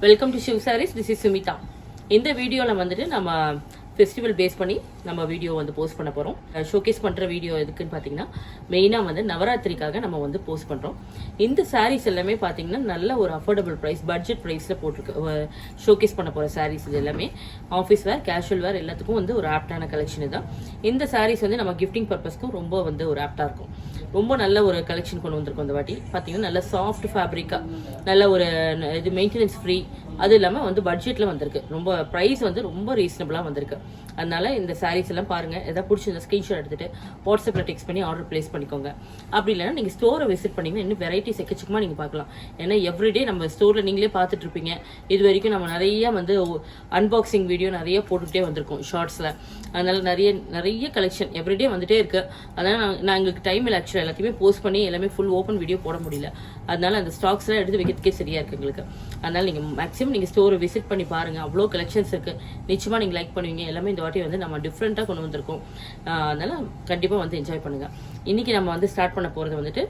Welcome to Shiv Sarees. This is Sumitha. இந்த வீடியோவில் வந்துட்டு நம்ம ஃபெஸ்டிவல் பேஸ் பண்ணி நம்ம வீடியோ வந்து போஸ்ட் பண்ண போகிறோம். ஷோகேஸ் பண்ணுற வீடியோ எதுக்குன்னு பார்த்தீங்கன்னா, மெயினாக வந்து நவராத்திரிக்காக நம்ம வந்து போஸ்ட் பண்ணுறோம். இந்த சாரீஸ் எல்லாமே பார்த்தீங்கன்னா நல்ல ஒரு அஃபோர்டபுள் ப்ரைஸ், பட்ஜெட் ப்ரைஸில் போட்டிருக்கு. ஷோகேஸ் பண்ண போகிற சாரீஸ் இது எல்லாமே ஆஃபீஸ் வேர், கேஷுவல் வேர் எல்லாத்துக்கும் வந்து ஒரு ஆப்டான கலெக்ஷன் தான். இந்த சாரீஸ் வந்து நம்ம கிஃப்டிங் பர்பஸ்க்கும் ரொம்ப வந்து ஒரு ஆப்டாக இருக்கும். ரொம்ப நல்ல ஒரு கலெக்ஷன் கொண்டு வந்திருக்கும். இந்த வாட்டி பார்த்தீங்கன்னா நல்ல சாஃப்ட் ஃபேப்ரிக்காக, நல்ல ஒரு இது மெயின்டெனன்ஸ் ஃப்ரீ, அது இல்லாமல் வந்து பட்ஜெட்டில் வந்திருக்கு. ரொம்ப ப்ரைஸ் வந்து ரொம்ப ரீசனபிளாக வந்திருக்கு. அதனால இந்த சாரீஸ் எல்லாம் பாருங்க, எதாவது பிடிச்சிருந்த ஸ்கிரீன்ஷாட் எடுத்துட்டு வாட்ஸ்அப்பில் டெக்ஸ்ட் பண்ணி ஆர்டர் பிளேஸ் பண்ணிக்கோங்க. அப்படி இல்லைன்னா நீங்கள் ஸ்டோரை விசிட் பண்ணிங்கன்னா இன்னும் வெரைட்டிஸ் எக்கச்சக்கமாக நீங்கள் பார்க்கலாம். ஏன்னா எவ்ரிடே நம்ம ஸ்டோரில் நீங்களே பார்த்துட்டு இருப்பீங்க. இது வரைக்கும் நம்ம நிறைய வந்து அன்பாக்சிங் வீடியோ நிறைய போட்டுக்கிட்டே வந்திருக்கோம் ஷார்ட்ஸில். அதனால நிறைய கலெக்ஷன் எவ்ரிடே வந்துட்டே இருக்கு. அதனால் நான் எங்களுக்கு டைம் இல்லை ஆக்சுவலாக எல்லாத்தையுமே போஸ்ட் பண்ணி எல்லாமே ஃபுல் ஓப்பன் வீடியோ போட முடியல. அதனால அந்த ஸ்டாக்ஸ்லாம் எடுத்து வைக்கிறதுக்கே சரியா இருக்கு எங்களுக்கு. அதனால நீங்கள் மேக்ஸிமம் நீங்கள் ஸ்டோரை விசிட் பண்ணி பாருங்க. அவ்வளோ கலெக்ஷன்ஸ் இருக்கு. நிச்சயமா நீங்கள் லைக் பண்ணுவீங்க. எல்லாமே இந்த வாட்டி வந்து நம்ம டிஃப்ரெண்ட்டாக கொண்டு வந்திருக்கோம். அதனால கண்டிப்பாக வந்து என்ஜாய் பண்ணுங்க. இன்னைக்கு நம்ம வந்து ஸ்டார்ட் பண்ண போகிறது வந்துட்டு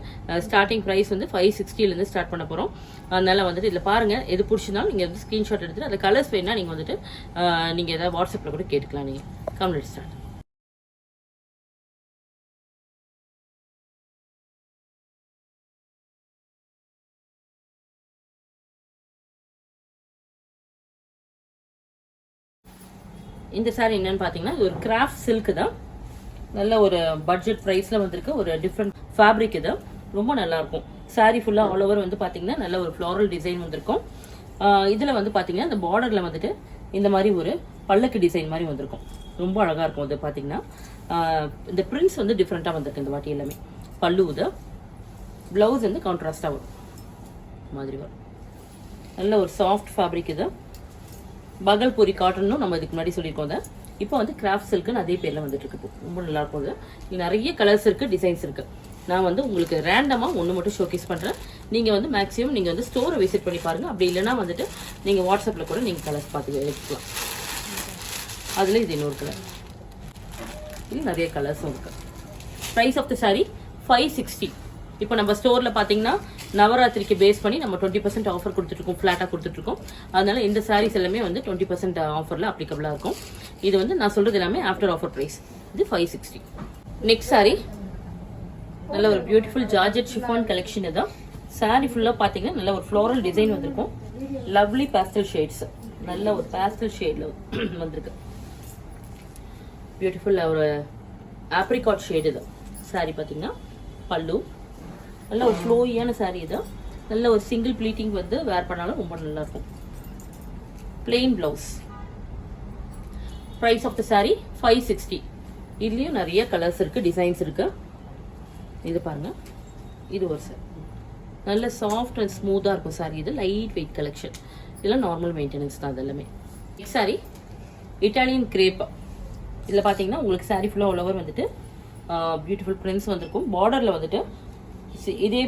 ஸ்டார்டிங் ப்ரைஸ் வந்து 560 ஸ்டார்ட் பண்ண போகிறோம். அதனால வந்துட்டு இதில் பாருங்க, எது பிடிச்சிருந்தாலும் நீங்கள் வந்து ஸ்க்ரீன்ஷாட் எடுத்துட்டு அந்த கலர்ஸ் வேணா நீங்கள் வந்துட்டு நீங்கள் ஏதாவது வாட்ஸ்அப்பில் கூட கேட்டுக்கலாம். நீங்கள் கம்ப்ளீட் ஸ்டார்ட். இந்த சாரி என்னன்னு பார்த்தீங்கன்னா, இது ஒரு கிராஃப்ட் சில்க் தான். நல்ல ஒரு பட்ஜெட் ப்ரைஸில் வந்திருக்கு. ஒரு டிஃப்ரெண்ட் ஃபேப்ரிக் இது. ரொம்ப நல்லா இருக்கும். சாரி ஃபுல்லாக ஆல் ஓவர் வந்து பார்த்தீங்கன்னா நல்ல ஒரு ஃப்ளாரல் டிசைன் வந்திருக்கும். இதில் வந்து பார்த்தீங்கன்னா இந்த பார்டரில் வந்துட்டு இந்த மாதிரி ஒரு பல்லக்கு டிசைன் மாதிரி வந்திருக்கும். ரொம்ப அழகாக இருக்கும். இது பார்த்தீங்கன்னா இந்த பிரிண்ட்ஸ் வந்து டிஃப்ரெண்ட்டாக வந்திருக்கு இந்த வாட்டி எல்லாமே. பல்லு இது, ப்ளவுஸ் வந்து கான்ட்ராஸ்டாக வரும் மாதிரி வரும். நல்ல ஒரு சாஃப்ட் ஃபேப்ரிக் இது. பகல்பூரி காட்டனும் நம்ம இதுக்கு முன்னாடி சொல்லியிருக்கோம். இப்போ வந்து கிராஃப்ட் சில்க்குன்னு அதே பேரில் வந்துட்டு இருக்கு. ரொம்ப நல்லா இருக்கும். இது நிறைய கலர்ஸ் இருக்கு, டிசைன்ஸ் இருக்கு. நான் வந்து உங்களுக்கு ரேண்டமாக ஒன்று மட்டும் ஷோகேஸ் பண்ணுறேன். நீங்கள் வந்து மேக்ஸிமம் நீங்கள் வந்து ஸ்டோரை விசிட் பண்ணி பாருங்கள். அப்படி இல்லைன்னா வந்துட்டு நீங்கள் வாட்ஸ்அப்பில் கூட நீங்கள் கலர்ஸ் பார்த்து எடுத்துக்கலாம். அதில் இது இன்னொரு கலர். இது நிறைய கலர்ஸும் இருக்கு. Price of the sorry 560. இப்போ நம்ம ஸ்டோரில் பார்த்தீங்கன்னா நவராத்திரிக்கு பேஸ் பண்ணி நம்ம 20% ஆஃபர் கொடுத்துட்ருக்கோம், ஃப்ளாட்டாக கொடுத்துட்ருக்கோம். அதனால இந்த சாரீஸ் எல்லாமே வந்து 20% ஆஃபரில் அப்ளிகபிளாக இருக்கும். இது வந்து நான் சொல்கிறது எல்லாமே ஆஃப்டர் ஆஃபர் ப்ரைஸ். இது 560. நெக்ஸ்ட் சாரி நல்ல ஒரு பியூட்டிஃபுல் ஜார்ஜெட் ஷிஃபான் கலெக்ஷன். இதுதான் சாரி ஃபுல்லாக பார்த்தீங்கன்னா நல்ல ஒரு ஃப்ளோரல் டிசைன் வந்திருக்கும். லவ்லி பேஸ்டல் ஷேட்ஸ், நல்ல ஒரு பேஸ்டல் ஷேடில் வந்திருக்கு. பியூட்டிஃபுல் ஒரு ஆப்ரிகாட் ஷேடு இது. சாரி பார்த்தீங்கன்னா பல்லு நல்ல ஒரு ஃப்ளோயியான சாரீ இது. நல்ல ஒரு சிங்கிள் ப்ளீட்டிங் வந்து வேர் பண்ணாலும் ரொம்ப நல்லா இருக்கும். Plain blouse. Price of the sorry 560. இதுலயும் நிறைய கலர்ஸ் இருக்கு, டிசைன்ஸ் இருக்கு. இது பாருங்க, இது ஒரு சாரி நல்ல சாஃப்ட் அண்ட் ஸ்மூத்தா இருக்கும் சாரி. இது லைட் வெயிட் கலெக்ஷன். இதெல்லாம் நார்மல் மெயின்டெனன்ஸ் தான். இது எல்லாமே சாரி இட்டாலியன் கிரேப். இதில் பார்த்தீங்கன்னா உங்களுக்கு சாரி ஃபுல்லாக ஆல் ஓவர் வந்துட்டு பியூட்டிஃபுல் பிரிண்ட்ஸ் வந்திருக்கும். பார்டரில் வந்துட்டு இதே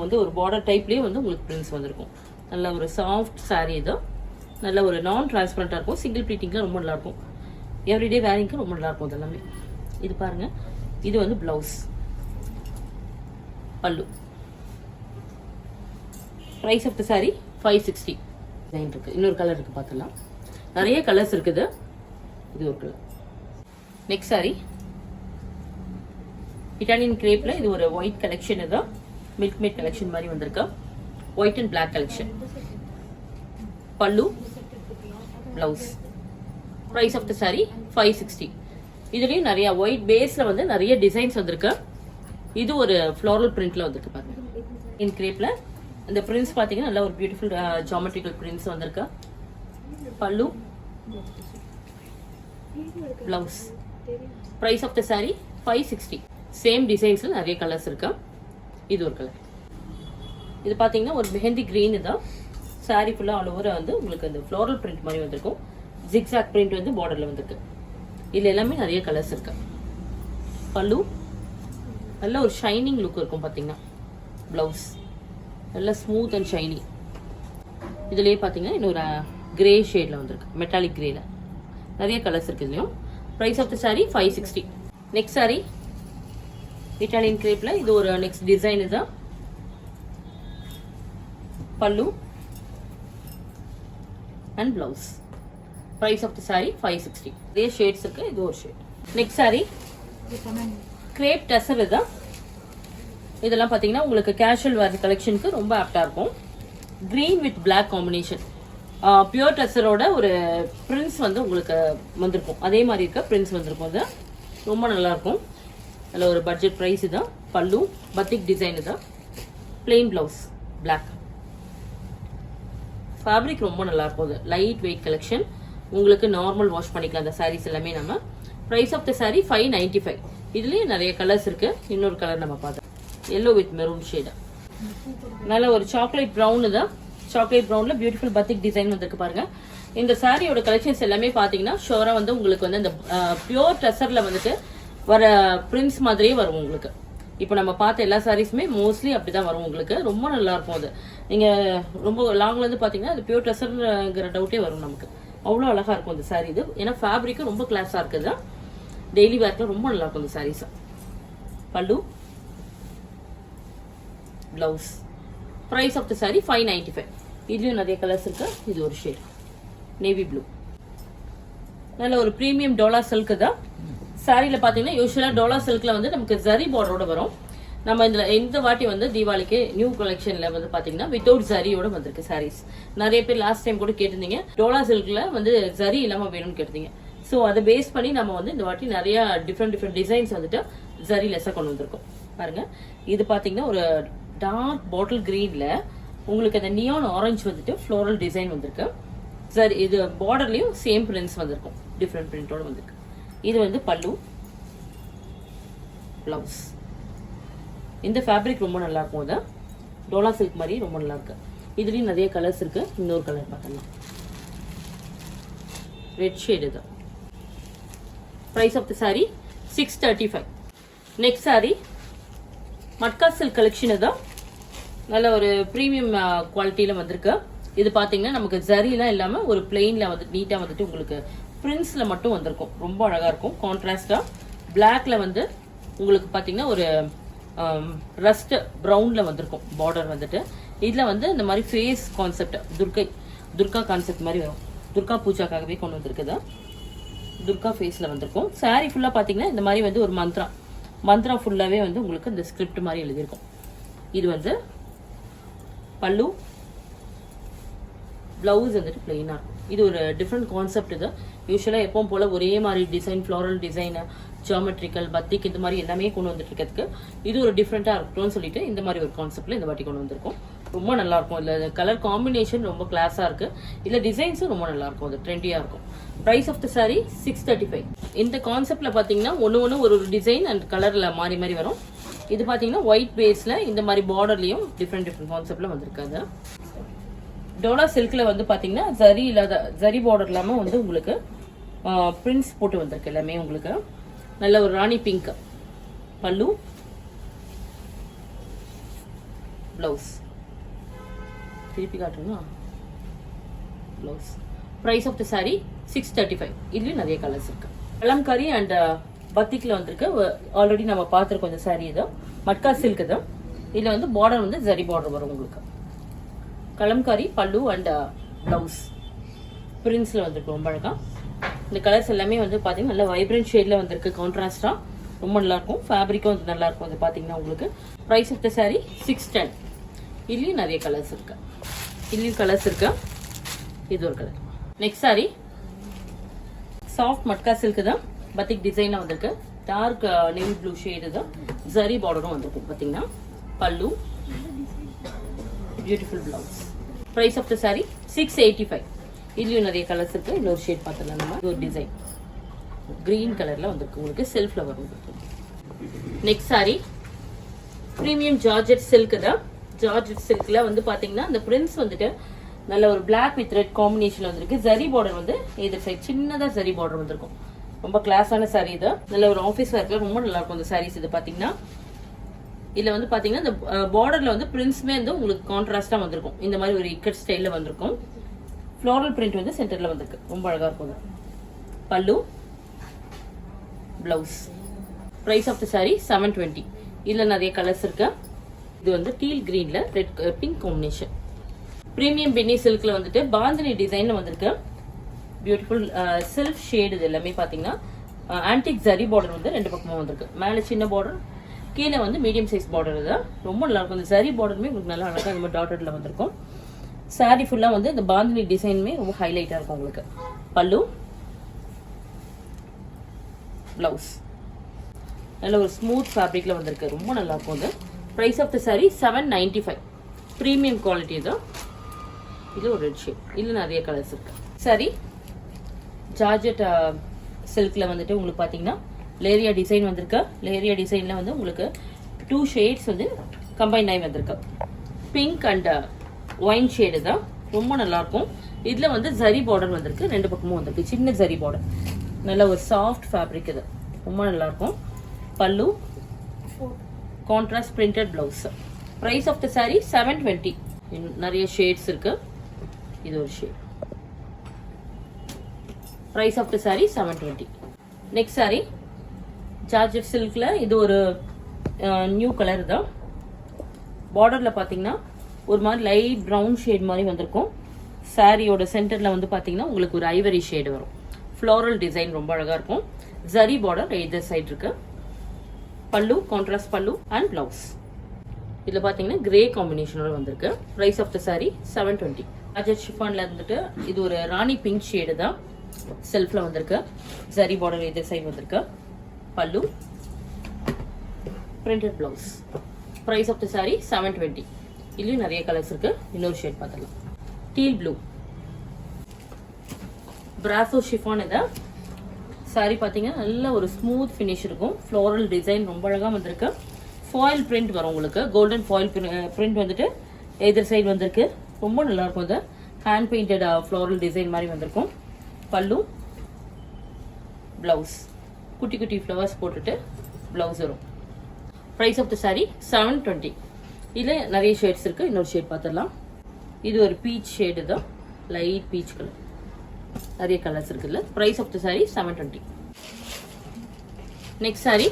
வந்து ஒரு பார்டர் டைப்லேயே வந்து உங்களுக்கு பிரிண்ட்ஸ் வந்திருக்கும். நல்ல ஒரு சாஃப்ட் சாரீ இது. நல்ல ஒரு நான் டிரான்ஸ்பரண்டாக இருக்கும். சிங்கிள் ப்ளீட்டிங்கில் ரொம்ப நல்லாயிருக்கும். எவ்ரிடே வேரிங்க்கு ரொம்ப நல்லாயிருக்கும். இது எல்லாமே. இது பாருங்க, இது வந்து blouse, pallu. Price of the sorry 560. Design இருக்கு. இன்னொரு கலர் இருக்கு, பார்த்துலாம். நிறைய கலர்ஸ் இருக்குது. இது ஒரு கலர். நெக்ஸ்ட் சாரி இட்டாலியன் கிரேப்ல இது ஒரு ஒயிட் கலெக்ஷன். இது மில்க் மேட் கலெக்ஷன் மாதிரி வந்திருக்கு. White and black collection. Pallu, blouse. Price of the sorry 560. இதுலயும் நிறைய ஒயிட் பேஸ்ல வந்து நிறைய டிசைன்ஸ் வந்திருக்கு. இது ஒரு ஃப்ளோரல் பிரிண்ட்ல வந்திருக்கு பாருங்க. இன் கிரேப்ல இந்த பிரிண்ட்ஸ் பாத்தீங்கன்னா நல்ல ஒரு பியூட்டிஃபுல் ஜியோமெட்ரிக்கல் பிரிண்ட்ஸ் வந்திருக்கு. Pallu, blouse. Price of the sorry 560. Same டிசைன்ஸ்ல நிறைய கலர்ஸ் இருக்கு. இது ஒரு கலர். இது பாத்தீங்கன்னா ஒரு மெஹந்தி கிரீன் தான். சாரி ஃபுல்லா ஆல் ஓவர் வந்து உங்களுக்கு அந்த ஃப்ளோரல் பிரிண்ட் மாதிரி வந்திருக்கும். ஜிக்ஸாக் பிரிண்ட் வந்து பார்டர்ல வந்திருக்கு. இதுல எல்லாமே நிறைய கலர்ஸ் இருக்கு. பல்லு நல்ல ஒரு ஷைனிங் லுக் இருக்கும். பாத்தீங்கன்னா பிளவுஸ் நல்ல ஸ்மூத் அண்ட் ஷைனி. இதுலயே பாத்தீங்கன்னா இன்னொரு கிரே ஷேட்ல வந்திருக்கு. மெட்டாலிக் கிரேல நிறைய கலர்ஸ் இருக்கு இதுலயும். Price of the sorry 560. Next sari Italian கிரேப்ல இது ஒரு நெக்ஸ்ட் டிசைன். இதுதான் pallu, and blouse. Price of the sorry 560. இதே ஷேட்ஸ் இருக்கு, இது ஒரு shade. Next sari crepe tussar. இதுதான். இதெல்லாம் பார்த்தீங்கன்னா உங்களுக்கு கேஷுவல் வேர் கலெக்ஷனுக்கு ரொம்ப ஆப்டா இருக்கும். Green with black combination. Pure டசரோட ஒரு பிரிண்ட்ஸ் வந்து உங்களுக்கு வந்திருக்கும். அதே மாதிரி இருக்க பிரிண்ட்ஸ் வந்திருக்கும். அது ரொம்ப நல்லா இருக்கும். அதில் ஒரு பட்ஜெட் ப்ரைஸ் தான். பல்லு பத்திக் டிசைன் தான். Plain blouse black. ஃபேப்ரிக் ரொம்ப நல்லா இருக்கும். அது லைட் வெயிட் கலெக்ஷன். உங்களுக்கு நார்மல் வாஷ் பண்ணிக்கலாம் அந்த சாரீஸ் எல்லாமே. நம்ம ப்ரைஸ் ஆஃப் த சாரி 595. இதுலேயே நிறைய கலர்ஸ் இருக்கு. இன்னொரு கலர் நம்ம பார்த்தோம், எல்லோ வித் மெரூன் ஷேடு. நல்ல ஒரு சாக்லேட் ப்ரௌன் தான். சாக்லேட் ப்ரௌன்ல பியூட்டிஃபுல் பத்திக் டிசைன் வந்திருக்கு பாருங்க. இந்த சாரியோட கலெக்ஷன்ஸ் எல்லாமே பாத்தீங்கன்னா ஷோரா வந்து உங்களுக்கு வந்து இந்த பியூர் டசர்ல வந்துட்டு வர பிரிண்ட்ஸ் மாதிரியே வரும் உங்களுக்கு. இப்போ நம்ம பார்த்த எல்லா சாரீஸுமே மோஸ்ட்லி அப்படிதான் வரும் உங்களுக்கு. ரொம்ப நல்லா இருக்கும். அது நீங்க ரொம்ப லாங்ல இருந்து பாத்தீங்கன்னா அது பியூர் டசர்ங்கிற டவுட்டே வரும் நமக்கு. அவ்வளோ அழகா இருக்கும் இந்த சாரி. இது ஏன்னா ஃபேப்ரிக்கும் ரொம்ப கிளாஸா இருக்குது. டெய்லி வேர்க்கு ரொம்ப நல்லா இருக்கும் இந்த sarees. Pallu blouse. Price of the saree 595. இதுலயும் நிறைய கலர்ஸ் இருக்கு. இது ஒரு ஷேட் நேவி ப்ளூ. நல்ல ஒரு பிரீமியம் டோலா சில்க் தான். சாரியில பாத்தீங்கன்னா யூஸ்வலா டோலா சில்க்ல வந்து நமக்கு ஜரி பார்டரோட வரும். நம்ம இந்த வாட்டி வந்து தீபாவளிக்கு நியூ கலெக்ஷன்ல வந்து பாத்தீங்கன்னா வித்தவுட் ஜரியோட வந்திருக்கு சாரீஸ். நிறைய பேர் லாஸ்ட் டைம் கூட கேட்டிருந்தீங்க டோலா சில்க்ல வந்து ஜரி இல்லாம வேணும்னு கேட்டிருந்தீங்க. ஸோ அதை பேஸ் பண்ணி நம்ம வந்து இந்த வாட்டி நிறைய டிஃப்ரெண்ட் டிசைன்ஸ் வந்துட்டு ஜரி லெஸ்ஸா கொண்டு வந்திருக்கோம். பாருங்க, இது பாத்தீங்கன்னா ஒரு டார்க் பாட்டில் கிரீன்ல உங்களுக்கு அந்த நியான் ஆரஞ்சு வந்துட்டு ஃப்ளோரல் டிசைன் வந்திருக்கு. சரி, இது பார்டர்லயும் சேம் பிரிண்ட்ஸ் வந்திருக்கும். டிஃப்ரெண்ட் பிரிண்டோட வந்திருக்கு. இது வந்து பல்லு பிளவுஸ். இந்த ஃபேப்ரிக் ரொம்ப நல்லா இருக்கும். அது டோலா சில்க் மாதிரி ரொம்ப நல்லா இருக்கு. இதுலயும் நிறைய கலர்ஸ் இருக்கு. இன்னொரு கலர் பார்க்கலாம், ரெட் ஷேட். இது price of the saree 635. Next saree matka silk collection. தான் நல்ல ஒரு பிரீமியம் குவாலிட்டியில வந்திருக்கு. இது பாத்தீங்கன்னா நமக்கு ஜரிலாம் இல்லாம ஒரு பிளெயின்ல வந்து நீட்டா வந்துட்டு உங்களுக்கு பிரிண்ட்ஸ்ல மட்டும் வந்திருக்கும். ரொம்ப அழகா இருக்கும். கான்ட்ராஸ்டா பிளாக்ல வந்து உங்களுக்கு பாத்தீங்கன்னா ஒரு ரஸ்ட் பிரவுன்ல வந்திருக்கும் பார்டர் வந்துட்டு. இதுல வந்து இந்த மாதிரி ஃபேஸ் கான்செப்ட் துர்கா கான்செப்ட் மாதிரி வரும். துர்கா பூஜாக்காகவே கொண்டு வந்திருக்குது. துர்கா ஃபேஸ்ல வந்திருக்கும். சாரி ஃபுல்லா பாத்தீங்கன்னா இந்த மாதிரி வந்து ஒரு மந்த்ரா ஃபுல்லாவே வந்து உங்களுக்கு இந்த ஸ்கிரிப்ட் மாதிரி எழுதியிருக்கும். இது வந்து பல்லு பிளவுஸ் வந்துட்டு பிளெயினா இருக்கும். இது ஒரு டிஃப்ரெண்ட் கான்செப்ட். இது யூஸ்வலா எப்பவும் போல ஒரே மாதிரி டிசைன், ஃப்ளோரல் டிசைன், ஜியோமெட்ரிக்கல், பத்திக் இந்த மாதிரி எல்லாமே கொண்டு வந்துட்டு இருக்கிறதுக்கு இது ஒரு டிஃப்ரெண்டா இருக்கும்னு சொல்லிட்டு இந்த மாதிரி ஒரு கான்செப்ட்ல இந்த வாட்டி கொண்டு வந்திருக்கும். ரொம்ப நல்லா இருக்கும். இல்ல கலர் காம்பினேஷன் ரொம்ப கிளாஸா இருக்கு. இல்ல டிசைன்ஸும் ரொம்ப நல்லா இருக்கும். அது ட்ரெண்டியா இருக்கும். Price of the sorry 635. இந்த கான்செப்ட்ல பாத்தீங்கன்னா ஒன்னு ஒரு டிசைன் அண்ட் கலர்ல மாறி மாறி வரும். இது பாத்தீங்கன்னா ஒயிட் பேஸ்ல இந்த மாதிரி பார்டர்லயும் டிஃப்ரெண்ட் கான்செப்ட்ல வந்திருக்காது. டோலா சில்க்ல வந்து பாத்தீங்கன்னா ஜரி பார்டர் இல்லாம வந்து உங்களுக்கு பிரிண்ட்ஸ் போட்டு வந்திருக்கு எல்லாமே. உங்களுக்கு நல்ல ஒரு ராணி பிங்க் பல்லு பிளவுஸ். திருப்பி காட்டுறோம்னா blouse. Price of the sorry 635. இதுலயும் நிறைய கலர்ஸ் இருக்கு. கலம்காரி அண்ட் பத்திக்ல வந்திருக்கு. ஆல்ரெடி நம்ம பார்த்திருக்கோம் இந்த சாரி. இது மட்கா சில்க் தான். இதுல வந்து பார்டர் வந்து ஜரி பார்டர் வரும் உங்களுக்கு. கலம்காரி பல்லு அண்ட் பிளவுஸ் பிரிண்ட்ஸ்ல வந்திருக்கு. ரொம்ப அழகா இந்த கலர்ஸ் எல்லாமே வந்து பாத்தீங்கன்னா நல்ல வைப்ரண்ட் ஷேட்ல வந்திருக்கு. கான்ட்ராஸ்டா ரொம்ப நல்லா இருக்கும். ஃபேப்ரிக்கும் வந்து நல்லா இருக்கும். அது பாத்தீங்கன்னா உங்களுக்கு. Price of the saree 610. இதுலயும் நிறைய கலர்ஸ் இருக்கு. இதுலயும் கலர்ஸ் இருக்கு. இது ஒரு colour. Next saree soft matka silk தான். பத்திக் டிசைன்ல வந்திருக்கு. டார்க் நேவி ப்ளூ ஷேடு தான். ஜரி பார்டரும் வந்திருக்கும் பாத்தீங்கன்னா. Pallu beautiful blouse. Price of the saree 685. இதுலயும் நிறைய கலர்ஸ் இருக்கு. இன்னொரு ஷேட் பார்த்தலாம் நம்ம. ஒரு டிசைன் கிரீன் கலர்ல வந்திருக்கு உங்களுக்கு. செல்ஃப்ல வரும். Next sorry premium georgette silk தான். ஜார்ஜெட் சில்க்ல வந்து பாத்தீங்கன்னா இந்த பிரிண்ட்ஸ் வந்துட்டு நல்ல ஒரு பிளாக் வித் ரெட் காம்பினேஷன் வந்திருக்கு. ஜரி பார்டர் வந்து எதிர் சைட் சின்னதா ஜரி பார்டர் வந்திருக்கும். ரொம்ப கிளாஸான சாரி இது. நல்ல ஒரு ஆஃபீஸ் ஒர்க்ல ரொம்ப நல்லா இருக்கும் இந்த சாரீஸ். இது பாத்தீங்கன்னா இதுல வந்து பாத்தீங்கன்னா இந்த பார்டர்ல வந்து பிரிண்ட்ஸ்மே வந்து உங்களுக்கு கான்ட்ராஸ்டா வந்திருக்கும். இந்த மாதிரி ஒரு இக்கட் ஸ்டைல்ல வந்திருக்கும். ஃப்ளோரல் பிரிண்ட் வந்து சென்டர்ல வந்திருக்கு. ரொம்ப அழகா இருக்கும். Pallu blouse. Price of the sari 720. இதுல நிறைய கலர்ஸ் இருக்கு. இது வந்து டீல் கிரீன்ல red pink combination. Premium penny சில்க்ல வந்துட்டு பாந்தினி டிசைன்ல வந்திருக்கு. Beautiful silk shade. இது எல்லாமே பாத்தீங்கன்னா ஆன்டிக் ஜரி பார்டர் வந்து ரெண்டு பக்கமும் வந்திருக்கு. மேல சின்ன பார்டர், கீழே வந்து மீடியம் சைஸ் பார்டர். தான் ரொம்ப நல்லா இருக்கும். இந்த ஜரி பார்டருமே உங்களுக்கு நல்லா அழகா இந்த மாதிரி டாட்டட்ல வந்திருக்கும். சாரி ஃபுல்லா வந்து இந்த பாந்தினி டிசைனுமே ரொம்ப ஹைலைட்டா இருக்கும் உங்களுக்கு. பல்லு, பிளவுஸ் நல்ல ஒரு ஸ்மூத் ஃபேப்ரிக்ல வந்திருக்கு. ரொம்ப நல்லா இருக்கும். இது price of the saree 795. Premium quality தான். இது ஒரு ரெட் ஷேட். இதுல நிறைய கலர்ஸ் இருக்கு. சாரி ஜார்ஜெட் சில்க்ல வந்துட்டு உங்களுக்கு பாத்தீங்கன்னா லேரியா டிசைன் வந்திருக்கு. லேரியா டிசைன்ல வந்து உங்களுக்கு 2 ஷேட்ஸ் வந்து கம்பைன் ஆகி வந்திருக்கு. பிங்க் அண்ட் ஒயின் ஷேடு தான். ரொம்ப நல்லா இருக்கும். இதுல வந்து ஜரி பார்டர் வந்திருக்கு. ரெண்டு பக்கமும் வந்திருக்கு சின்ன ஜரி பார்டர். நல்ல ஒரு சாஃப்ட் ஃபேப்ரிக். இது ரொம்ப நல்லா இருக்கும். Pallu, contrast printed blouse. Price of the sorry 720. நிறைய ஷேட்ஸ் இருக்கு. இது ஒரு shade. Price of the sorry 720. Next sari georgette சில்க்ல இது ஒரு நியூ கலர் தான். பார்டர்ல பாத்தீங்கன்னா ஒரு மாதிரி லைட் பிரவுன் ஷேட் மாதிரி வந்திருக்கும். சாரியோட சென்டர்ல வந்து பாத்தீங்கன்னா உங்களுக்கு ஒரு ஐவரி ஷேடு வரும். ஃப்ளோரல் டிசைன் ரொம்ப அழகா இருக்கும். ஜரி பார்டர் எய்தர் சைடு இருக்கு. பல்லு, கான்ட்ராஸ்ட் பல்லு அண்ட் பிளவுஸ். இதுல பாத்தீங்கன்னா கிரே காம்பினேஷனோட வந்திருக்கு. Price of the sorry 720. Georgette ஷிஃபான்ல இருந்துட்டு இது ஒரு ராணி பிங்க் ஷேடு தான். செல்ஃப்ல வந்திருக்கு. ஜரி பார்டர் எய்தர் சைடு வந்திருக்கு. Pallu, printed blouse. Price of the sorry 720. இதுலயும் நிறைய கலர்ஸ் இருக்கு. இன்னொரு ஷேட் பார்த்துக்கலாம். Teal blue brasso chiffon. இதை சாரி பாத்தீங்கன்னா நல்ல ஒரு ஸ்மூத் ஃபினிஷ் இருக்கும். ஃப்ளோரல் டிசைன் ரொம்ப அழகா வந்திருக்கு. ஃபாயில் பிரிண்ட் வரும் உங்களுக்கு. கோல்டன் ஃபாயில் பிரிண்ட் வந்துட்டு எதிர் சைடு வந்திருக்கு. ரொம்ப நல்லா இருக்கும். இது ஹேண்ட் பெயிண்டட் ஃப்ளோரல் டிசைன் மாதிரி வந்திருக்கும். பல்லு, பிளவுஸ் குட்டி குட்டி ஃப்ளவர்ஸ் போட்டுட்டு பிளவுஸ் வரும். Price of the sorry 720. இதுல நிறைய ஷேட்ஸ் இருக்கு. இன்னொரு ஷேட் பார்த்துடலாம். இது ஒரு பீச் ஷேடு தான். Light peach colour. நிறைய கலர்ஸ் இருக்குல்ல. Price of the sorry 720. Next saree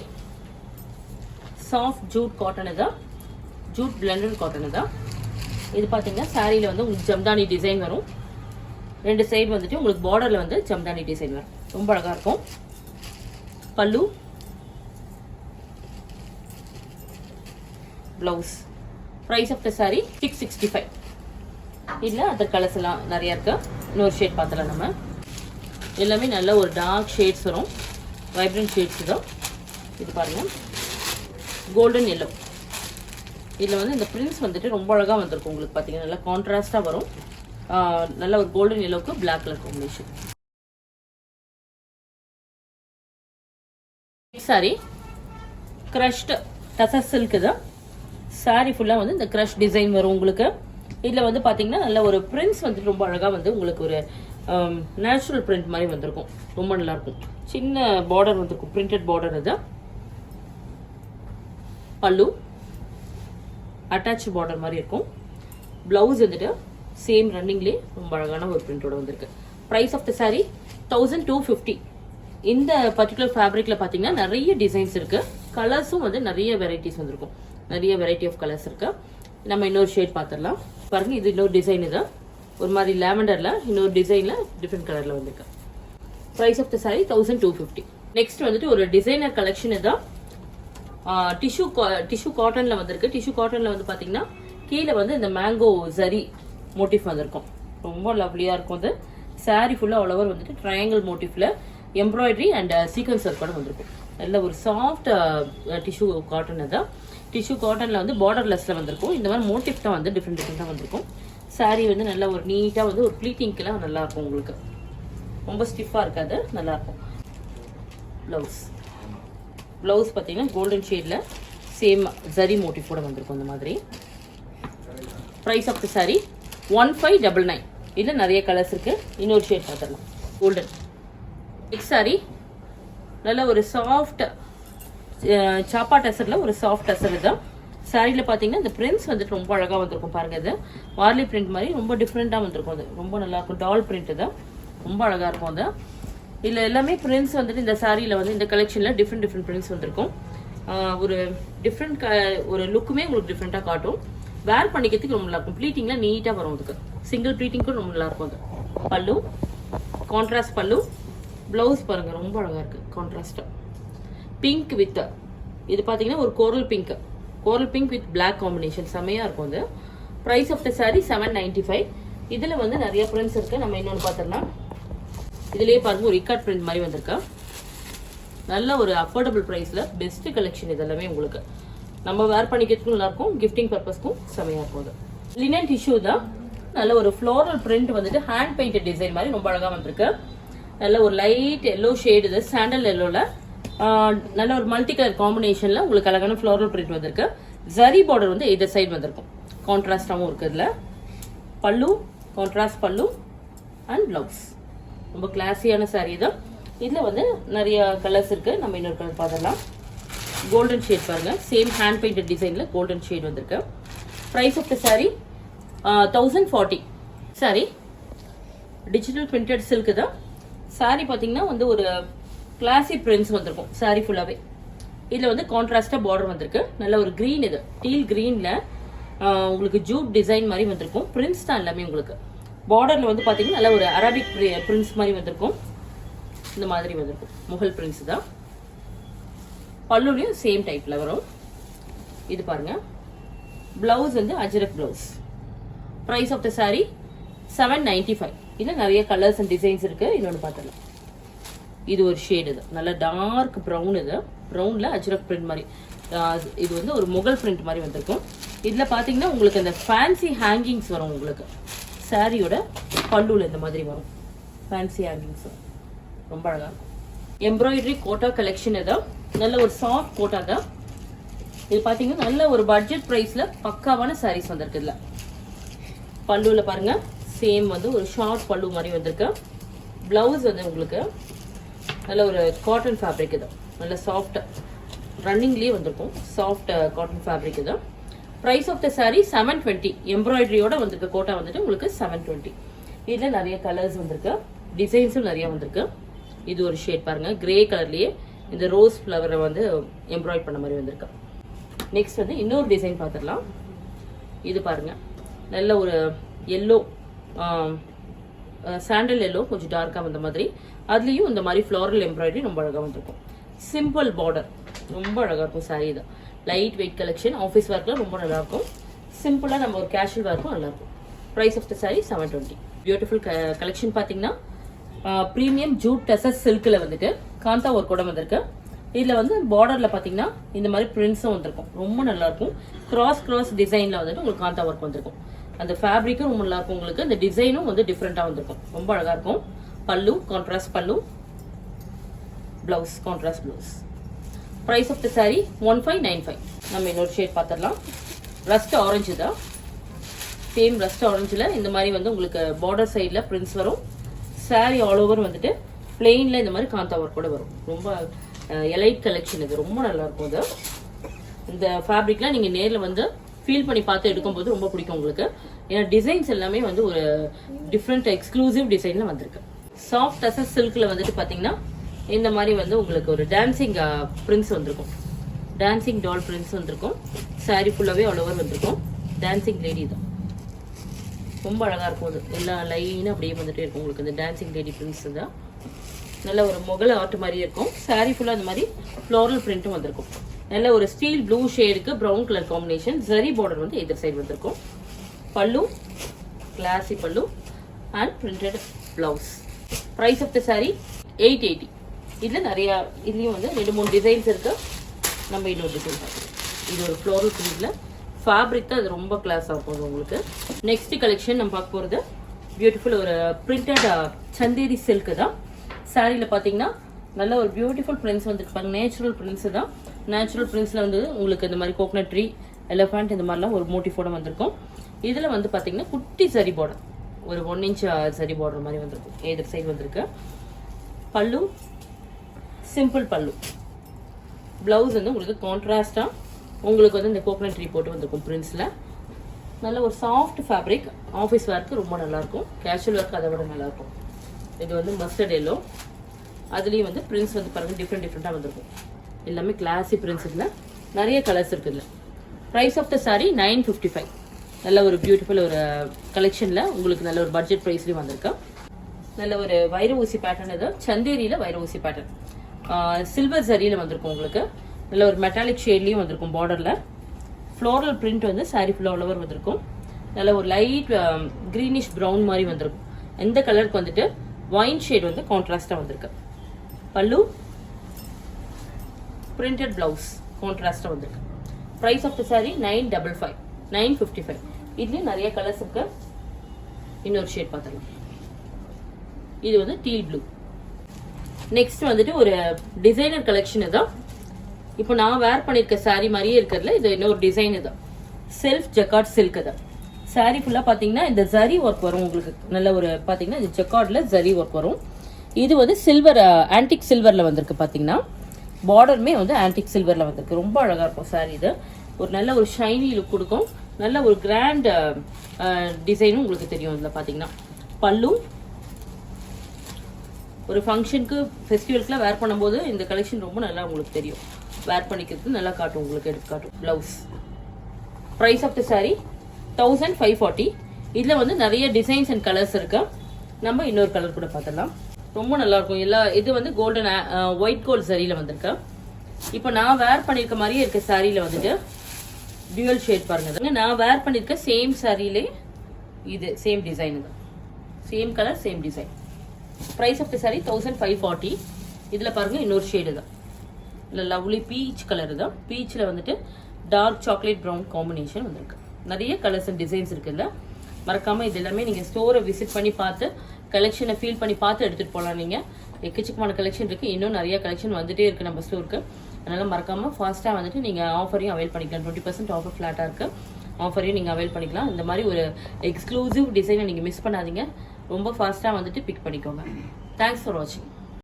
soft jute cotton. தான் ஜூட் பிளெண்டட் காட்டன் தான். இது பாத்தீங்கன்னா சாரியில வந்து உங்களுக்கு ஜம்தானி டிசைன் வரும். ரெண்டு சைடு வந்துட்டு உங்களுக்கு பார்டர்ல வந்து ஜம்தானி டிசைன் வரும். ரொம்ப அழகா இருக்கும். Pallu, blouse. Price of the saree 665. இதுல அதர் கலர்ஸ் எல்லாம் நிறைய இருக்கு. இன்னொரு ஷேட் பார்த்தலாம். நம்ம எல்லாமே நல்ல ஒரு டார்க் ஷேட்ஸ் வரும். வைப்ரண்ட் ஷேட்ஸ் தான். இது பாருங்க கோல்டன் எல்லோ. இதுல வந்து இந்த பிரிண்ட்ஸ் வந்துட்டு ரொம்ப அழகா வந்திருக்கும். உங்களுக்கு பாத்தீங்கன்னா நல்லா கான்ட்ராஸ்டா வரும். நல்ல ஒரு கோல்டன் எல்லோக்கு black colour combination. Sari crushed tussar silk. தான் சாரி ஃபுல்லா வந்து இந்த கிரஷ் டிசைன் வரும் உங்களுக்கு. இதுல வந்து பாத்தீங்கன்னா நல்ல ஒரு பிரிண்ட்ஸ் வந்துட்டு ரொம்ப அழகா வந்து உங்களுக்கு ஒரு நேச்சுரல் பிரிண்ட் மாதிரி வந்திருக்கும். ரொம்ப நல்லா இருக்கும். சின்ன பார்டர் வந்திருக்கும். Printed border. இது பல்லு, அட்டாச் பார்டர் மாதிரி இருக்கும். பிளவுஸ் வந்துட்டு சேம் ரன்னிங்லேயே ரொம்ப அழகான ஒரு பிரிண்டோட வந்திருக்கு. Price of the saree 1250. இந்த பர்டிகுலர் ஃபேப்ரிக்ல பாத்தீங்கன்னா நிறைய டிசைன்ஸ் இருக்கு. கலர்ஸும் வந்து நிறைய வெரைட்டிஸ் வந்திருக்கும். நிறைய வெரைட்டி ஆஃப் கலர்ஸ் இருக்கு. நம்ம இன்னொரு ஷேட் பார்த்துடலாம். பாருங்க இது இன்னொரு டிசைன். இது ஒரு மாதிரி லாவெண்டர்ல இன்னொரு டிசைன்ல டிஃப்ரெண்ட் கலர்ல வந்திருக்கு. Price of the saree 1250. Next வந்துட்டு ஒரு டிசைனர் கலெக்ஷன். இதான் டிஷ்யூ காட்டன்ல வந்திருக்கு. டிஷ்யூ காட்டன்ல வந்து பாத்தீங்கன்னா கீழே வந்து இந்த மேங்கோ ஜரி மோட்டிஃப் வந்திருக்கும். ரொம்ப லவ்லியா இருக்கும். அது சாரி ஃபுல்லா ஆல் ஓவர் வந்துட்டு ட்ரையாங்கிள் மோட்டிஃப்ல எம்ப்ராய்டரி அண்ட் சீக்வன்ஸ் ஒர்க் கூட வந்திருக்கும். நல்ல ஒரு சாஃப்ட் டிஷ்யூ காட்டன். தான் டிஷ்யூ காட்டன்ல வந்து பார்டர்லெஸ்ல வந்திருக்கும். இந்த மாதிரி மோட்டிஃப் தான் வந்து டிஃப்ரெண்ட் டிஃப்ரெண்டா வந்திருக்கும். சாரி வந்து நல்ல ஒரு நீட்டா வந்து ஒரு ப்ளீட்டிங்க்கெல்லாம் நல்லா இருக்கும். உங்களுக்கு ரொம்ப ஸ்டிஃபா இருக்காது. நல்லா இருக்கும். பிளவுஸ் பாத்தீங்கன்னா கோல்டன் ஷேட்ல சேம் ஜரி மோட்டிஃபோட வந்திருக்கும். இந்த மாதிரி. Price of the saree 1599. இதுல நிறைய கலர்ஸ் இருக்கு. இன்னொரு ஷேட் பார்த்துடலாம். கோல்டன். நெக்ஸ்ட் சாரி நல்ல ஒரு சாஃப்ட் சாப்பா டசர்ல ஒரு சாஃப்ட் டசர். தான் சாரியில பாத்தீங்கன்னா இந்த பிரிண்ட்ஸ் வந்துட்டு ரொம்ப அழகா வந்திருக்கும். பாருங்க இது வார்லி பிரிண்ட் மாதிரி ரொம்ப டிஃப்ரெண்டா வந்திருக்கும். அது ரொம்ப நல்லா இருக்கும். டால் பிரிண்ட். தான் ரொம்ப அழகா இருக்கும். அது இதுல எல்லாமே பிரிண்ட்ஸ் வந்துட்டு இந்த சாரியில வந்து இந்த கலெக்ஷன்ல டிஃப்ரெண்ட் பிரிண்ட்ஸ் வந்திருக்கும். ஒரு டிஃப்ரெண்ட் ஒரு லுக்குமே உங்களுக்கு டிஃப்ரெண்டா காட்டும். வேர் பண்ணிக்கிறதுக்கு ரொம்ப நல்லா இருக்கும். ப்ளீட்டிங்ல நீட்டா வரும். அதுக்கு சிங்கிள் ப்ளீட்டிங் கூட ரொம்ப நல்லா இருக்கும். அது பல்லு, கான்ட்ராஸ்ட் பல்லு. ப்ளவுஸ் பாருங்க ரொம்ப அழகா இருக்கு கான்ட்ராஸ்டா. பிங்க் வித் இது பாத்தீங்கன்னா ஒரு கோரல் பிங்க் வித் பிளாக் காம்பினேஷன் செமையா இருக்கும். அது பிரைஸ் ஆஃப் த சாரி 795. இதுல வந்து நிறைய பிரிண்ட்ஸ் இருக்கு. நம்ம இன்னொன்று பார்த்தோம்னா இதுலயே பாருங்க ஒரு இக்காட் பிரிண்ட் மாதிரி வந்திருக்கா. நல்ல ஒரு அஃபோர்டபுள் பிரைஸ்ல பெஸ்ட் கலெக்ஷன். இது எல்லாமே உங்களுக்கு நம்ம வேர் பண்ணிக்கிறதுக்கும் நல்லா இருக்கும், கிஃப்டிங் பர்பஸ்க்கும் செமையா இருக்கும். அது லினன் டிஷ்யூ தான். நல்ல ஒரு ஃப்ளோரல் பிரிண்ட் வந்துட்டு ஹேண்ட் பெயிண்டட் டிசைன் மாதிரி ரொம்ப அழகா வந்திருக்கு. நல்ல ஒரு லைட் எல்லோ ஷேடு, இது சாண்டல் எல்லோல நல்ல ஒரு மல்டி கலர் காம்பினேஷன்ல உங்களுக்கு அழகான ஃப்ளோரல் பிரிண்ட் வந்திருக்கு. ஜரி பார்டர் வந்து எதர் சைடு வந்திருக்கும். கான்ட்ராஸ்டாவும் இருக்கு. இதுல பல்லு, கான்ட்ராஸ்ட் பல்லு அண்ட் பிளவுஸ். ரொம்ப கிளாஸியான சாரீ தான். இதுல வந்து நிறைய கலர்ஸ் இருக்கு. நம்ம இன்னொரு கலர் பார்த்துடலாம். கோல்டன் ஷேட் பாருங்க, சேம் ஹேண்ட் பெயிண்டட் டிசைன்ல கோல்டன் ஷேட் வந்திருக்கு. Price of the sari 1040. Sari digital printed silk தான். சாரி பாத்தீங்கன்னா வந்து ஒரு கிளாசி பிரிண்ட்ஸ் வந்திருக்கும் சாரி ஃபுல்லாவே. இதுல வந்து கான்ட்ராஸ்டா பார்டர் வந்திருக்கு. நல்ல ஒரு கிரீன், இது டீல் கிரீன்ல உங்களுக்கு ஜூட் டிசைன் மாதிரி வந்திருக்கும். பிரிண்ட்ஸ் தான் எல்லாமே உங்களுக்கு. பார்டர்ல வந்து பாத்தீங்கன்னா நல்ல ஒரு அரபிக் பிரிண்ட்ஸ் மாதிரி வந்திருக்கும். இந்த மாதிரி வந்திருக்கும். முகல் பிரிண்ட்ஸ் தான். பல்லுலயும் சேம் டைப்ல வரும். இது பாருங்க. பிளவுஸ் வந்து ajrak blouse. Price of the saree 795. இதுல நிறைய கலர்ஸ் அண்ட் டிசைன்ஸ் இருக்கு. இன்னொன்னு பார்த்துடலாம். இது ஒரு ஷேட், இது நல்ல டார்க் ப்ரௌன். இது ப்ரௌன்ல அஜ்ரக் பிரிண்ட் மாதிரி. இது வந்து ஒரு முகல் பிரிண்ட் மாதிரி வந்திருக்கும். இதுல பாத்தீங்கன்னா உங்களுக்கு அந்த ஃபேன்சி ஹேங்கிங்ஸ் வரும். உங்களுக்கு சாரியோட பல்லுல இந்த மாதிரி வரும் ஃபேன்சி ஹேங்கிங்ஸ். ரொம்ப அழகா இருக்கும். Embroidery gota collection. இது நல்ல ஒரு சாஃப்ட் கோட்டா தான். இது பாத்தீங்கன்னா நல்ல ஒரு பட்ஜெட் பிரைஸ்ல பக்காவான சாரீஸ் வந்திருக்கு. இதுல பல்லுல பாருங்க சேம் வந்து ஒரு ஷார்ட் பல்லு மாதிரி வந்திருக்கு. பிளவுஸ் வந்து உங்களுக்கு நல்ல ஒரு காட்டன் ஃபேப்ரிக். இது நல்ல சாஃப்ட் ரன்னிங்லயே வந்திருக்கும். Soft cotton fabric. இது பிரைஸ் ஆஃப் த சாரி 720. எம்ப்ராய்டரியோட வந்திருக்கு கோட்டா வந்துட்டு உங்களுக்கு 720. இதுல நிறைய கலர்ஸ் வந்திருக்கு, டிசைன்ஸும் நிறைய வந்திருக்கு. இது ஒரு ஷேட் பாருங்க, கிரே கலர்லயே இந்த ரோஸ் ஃபிளவரை வந்து எம்ப்ராய்ட் பண்ண மாதிரி வந்திருக்கு. நெக்ஸ்ட் வந்து இன்னொரு டிசைன் பார்த்துடலாம். இது பாருங்க, நல்ல ஒரு எல்லோ, சாண்டல் எல்லோ, கொஞ்சம் டார்க்கா வந்த மாதிரி. அதுலயும் இந்த மாதிரி ஃப்ளோரல் எம்ப்ராய்டரி ரொம்ப அழகா வந்திருக்கும். சிம்பிள் பார்டர், ரொம்ப அழகா இருக்கும் சாரி. இது லைட் வெயிட் கலெக்ஷன். ஆஃபீஸ் ஒர்க்ல ரொம்ப நல்லா இருக்கும். சிம்பிளா நம்ம ஒரு கேஷுவல் ஒர்க்கும் நல்லா இருக்கும். Price of the sorry 720. Beautiful collection பாத்தீங்கன்னா பிரீமியம் ஜூட் டசஸ் சில்க்ல வந்துட்டு காந்தா ஒர்க் கூட வந்திருக்கு. இதுல வந்து பார்டர்ல பாத்தீங்கன்னா இந்த மாதிரி பிரிண்ட்ஸும் வந்திருக்கும். ரொம்ப நல்லா இருக்கும். கிராஸ் டிசைன்ல வந்துட்டு உங்களுக்கு காந்தா ஒர்க் வந்திருக்கும். அந்த ஃபேப்ரிக்கும் ரொம்ப நல்லா இருக்கும். உங்களுக்கு இந்த டிசைனும் வந்து டிஃப்ரெண்டா வந்திருக்கும். ரொம்ப அழகா இருக்கும். Pallu contrast pallu, blouse contrast blouse. Price of the saree 1595. நம்ம இன்னொரு ஷேட் பார்த்துடலாம். ரஸ்ட் ஆரஞ்சு தான். சேம் ரஸ்ட் ஆரஞ்சுல இந்த மாதிரி வந்து உங்களுக்கு பார்டர் சைட்ல பிரிண்ட்ஸ் வரும். சாரி ஆல் ஓவர் வந்துட்டு பிளெயின்ல இந்த மாதிரி காந்தா ஒர்க் கூட வரும். ரொம்ப எலைட் கலெக்ஷன். இது ரொம்ப நல்லா இருக்கும். இது இந்த ஃபேப்ரிக்லாம் நீங்க நேர்ல வந்து ஃபீல் பண்ணி பார்த்து எடுக்கும்போது ரொம்ப பிடிக்கும் உங்களுக்கு. ஏன்னா டிசைன்ஸ் எல்லாமே வந்து ஒரு டிஃப்ரெண்ட் எக்ஸ்க்ளூசிவ் டிசைன்ல வந்திருக்கு. சாஃப்ட் டசஸ் சில்க்ல வந்துட்டு பாத்தீங்கன்னா இந்த மாதிரி வந்து உங்களுக்கு ஒரு டான்சிங் பிரிண்ட்ஸ் வந்திருக்கும். டான்சிங் டால் பிரிண்ட்ஸ் வந்திருக்கும். சாரி ஃபுல்லாவே ஆல் ஓவர் வந்திருக்கும். டான்சிங் லேடி தான். ரொம்ப அழகா இருக்கும். அது எல்லா லைனும் அப்படியே வந்துட்டே இருக்கும். உங்களுக்கு இந்த டான்சிங் லேடி பிரிண்ட்ஸ் தான். நல்ல ஒரு முகல் ஆர்ட் மாதிரி இருக்கும். சாரி ஃபுல்லா இந்த மாதிரி ஃப்ளோரல் பிரிண்ட்டும் வந்திருக்கும். நல்ல ஒரு ஸ்டீல் ப்ளூ ஷேடுக்கு brown colour combination. Zari border வந்து எதிர் சைடு வந்திருக்கும். Pallu classy pallu and printed blouse. Price of the sari 880. இதுல நிறைய இதுலயும் வந்து 2-3 டிசைன்ஸ் இருக்கு. நம்ம இன்னொரு டிசைன் பார்க்கலாம். இது ஒரு ஃப்ளோரல் பிரிண்ட்ல ஃபேப்ரிக் தான். அது ரொம்ப கிளாஸா இருக்கும் உங்களுக்கு. நெக்ஸ்ட் கலெக்ஷன் நம்ம பார்க்க போறது பியூட்டிஃபுல் ஒரு பிரிண்டட் சந்தேரி சில்க் தான். சாரியில பாத்தீங்கன்னா நல்ல ஒரு பியூட்டிஃபுல் பிரிண்ட்ஸ் வந்துருப்பாங்க. நேச்சுரல் பிரிண்ட்ஸ் தான். நேச்சுரல் பிரிண்ட்ஸ்ல வந்து உங்களுக்கு இந்த மாதிரி கோகனட் ட்ரீ, எலிஃபண்ட் இந்த மாதிரிலாம் ஒரு மோட்டிஃபோட வந்திருக்கும். இதுல வந்து பாத்தீங்கன்னா குட்டி சரி பார்டர், ஒரு 1 inch சரி பார்டர் மாதிரி வந்திருக்கும். எதிர் சைடு வந்திருக்கு. பல்லு சிம்பிள் பல்லு. பிளவுஸ் வந்து உங்களுக்கு கான்ட்ராஸ்டா உங்களுக்கு வந்து இந்த கோகனட் ட்ரீ போட்டு வந்திருக்கும் பிரிண்ட்ஸ்ல. நல்ல ஒரு சாஃப்ட் ஃபேப்ரிக். ஆஃபீஸ் ஒர்க்கு ரொம்ப நல்லா இருக்கும். கேஷுவல் ஒர்க் அதை விட நல்லா இருக்கும். இது வந்து மஸ்டர்ட் எல்லோ. அதுலயும் வந்து பிரிண்ட்ஸ் வந்து பாருங்க டிஃப்ரெண்டா வந்திருக்கும். எல்லாமே கிளாசி பிரிண்ட்ஸ். இதுல நிறைய கலர்ஸ் இருக்கு. இதுல பிரைஸ் ஆஃப் த சாரி 955. நல்ல ஒரு பியூட்டிஃபுல் ஒரு கலெக்ஷனில் உங்களுக்கு நல்ல ஒரு பட்ஜெட் ப்ரைஸ்லேயும் வந்திருக்கு. நல்ல ஒரு வைர ஊசி பேட்டர்ன். இது சந்தேரியில் வைர ஊசி பேட்டர்ன், சில்வர் சரியில் வந்திருக்கும். உங்களுக்கு நல்ல ஒரு மெட்டாலிக் ஷேட்லேயும் வந்திருக்கும். பார்டரில் ஃப்ளோரல் பிரிண்ட் வந்து சாரி ஃபுல்லாக வந்திருக்கும். நல்ல ஒரு லைட் க்ரீனிஷ் ப்ரௌன் மாதிரி வந்திருக்கும். இந்த கலருக்கு வந்துட்டு ஒயின் ஷேட் வந்து கான்ட்ராஸ்டாக வந்திருக்கு. பல்லு, பிரிண்டட் பிளவுஸ் கான்ட்ராஸ்டாக வந்திருக்கு. Price of the saree 955, 955. இதுலேயும் நிறைய கலர்ஸ் இருக்கு. இன்னொரு ஷேட் பார்த்துக்கலாம். இது வந்து டீல் ப்ளூ. நெக்ஸ்ட் வந்துட்டு ஒரு டிசைனர் கலெக்ஷன். இதான் இப்போ நான் வேர் பண்ணியிருக்க சாரி மாதிரியே இருக்கிறதுல இது இன்னொரு டிசைன். இதான் செல்ஃப் ஜக்கார்ட் சில்க். தான் சாரி ஃபுல்லாக பார்த்தீங்கன்னா இந்த ஜரி ஒர்க் வரும். உங்களுக்கு நல்ல ஒரு பார்த்தீங்கன்னா இந்த ஜக்கார்டில் ஜரி ஒர்க் வரும். இது வந்து சில்வர், ஆன்டிக் சில்வரில் வந்திருக்கு. பார்த்தீங்கன்னா பார்டருமே வந்து ஆன்டிக் சில்வரில் வந்திருக்கு. ரொம்ப அழகாக இருக்கும் சாரி. இது ஒரு நல்ல ஒரு ஷைனி லுக் கொடுக்கும். நல்ல ஒரு கிராண்ட் டிசைனும் உங்களுக்கு தெரியும். இதில் பார்த்தீங்கன்னா பல்லு, ஒரு ஃபங்க்ஷனுக்கு ஃபெஸ்டிவல்ஸ்லாம் வேர் பண்ணும்போது இந்த கலெக்ஷன் ரொம்ப நல்லா உங்களுக்கு தெரியும். வேர் பண்ணிக்கிறது நல்லா காட்டும், உங்களுக்கு எடுத்து காட்டும். Blouse. Price of the saree 1540. இதில் வந்து நிறைய டிசைன்ஸ் அண்ட் கலர்ஸ் இருக்கு. நம்ம இன்னொரு கலர் கூட பார்த்துடலாம். ரொம்ப நல்லா இருக்கும். எல்லா இது வந்து கோல்டன் ஒயிட் கோல்ட் சாரியில் வந்திருக்கு. இப்போ நான் வேர் பண்ணியிருக்க மாதிரியே இருக்க சாரியில் வந்துட்டு டியூவல் ஷேட் பாருங்க. நான் வேர் பண்ணியிருக்க சேம் சாரியிலே இது சேம் டிசைன் தான். Same colour same design. Price of the saree 1540. இதில் பாருங்க இன்னொரு ஷேடு தான். இல்லை லவ்லி பீச் கலர் தான். பீச்சில் வந்துட்டு டார்க் சாக்லேட் ப்ரௌன் காம்பினேஷன் வந்திருக்கு. நிறைய கலர்ஸ் அண்ட் டிசைன்ஸ் இருக்குல்ல. மறக்காமல் இது எல்லாமே நீங்கள் ஸ்டோரை விசிட் பண்ணி பார்த்து கலெக்ஷனை ஃபீல் பண்ணி பார்த்து எடுத்துகிட்டு போகலாம். நீங்கள் எக்கச்சக்கமான கலெக்ஷன் இருக்குது. இன்னும் நிறைய கலெக்ஷன் வந்துகிட்டே இருக்குது நம்ம ஸ்டோருக்கு. அதனால் மறக்காமல் ஃபாஸ்ட்டாக வந்துட்டு நீங்கள் ஆஃபரையும் அவைல் பண்ணிக்கலாம். 20% ஆஃபர் ஃப்ளாட்டாக இருக்குது. ஆஃபரையும் நீங்கள் அவைல் பண்ணிக்கலாம். இந்த மாதிரி ஒரு எக்ஸ்க்ளூசிவ் டிசைனை நீங்கள் மிஸ் பண்ணாதீங்க. ரொம்ப ஃபாஸ்ட்டாக வந்துட்டு பிக் பண்ணிக்கோங்க. தேங்க்ஸ் ஃபார் வாட்சிங்.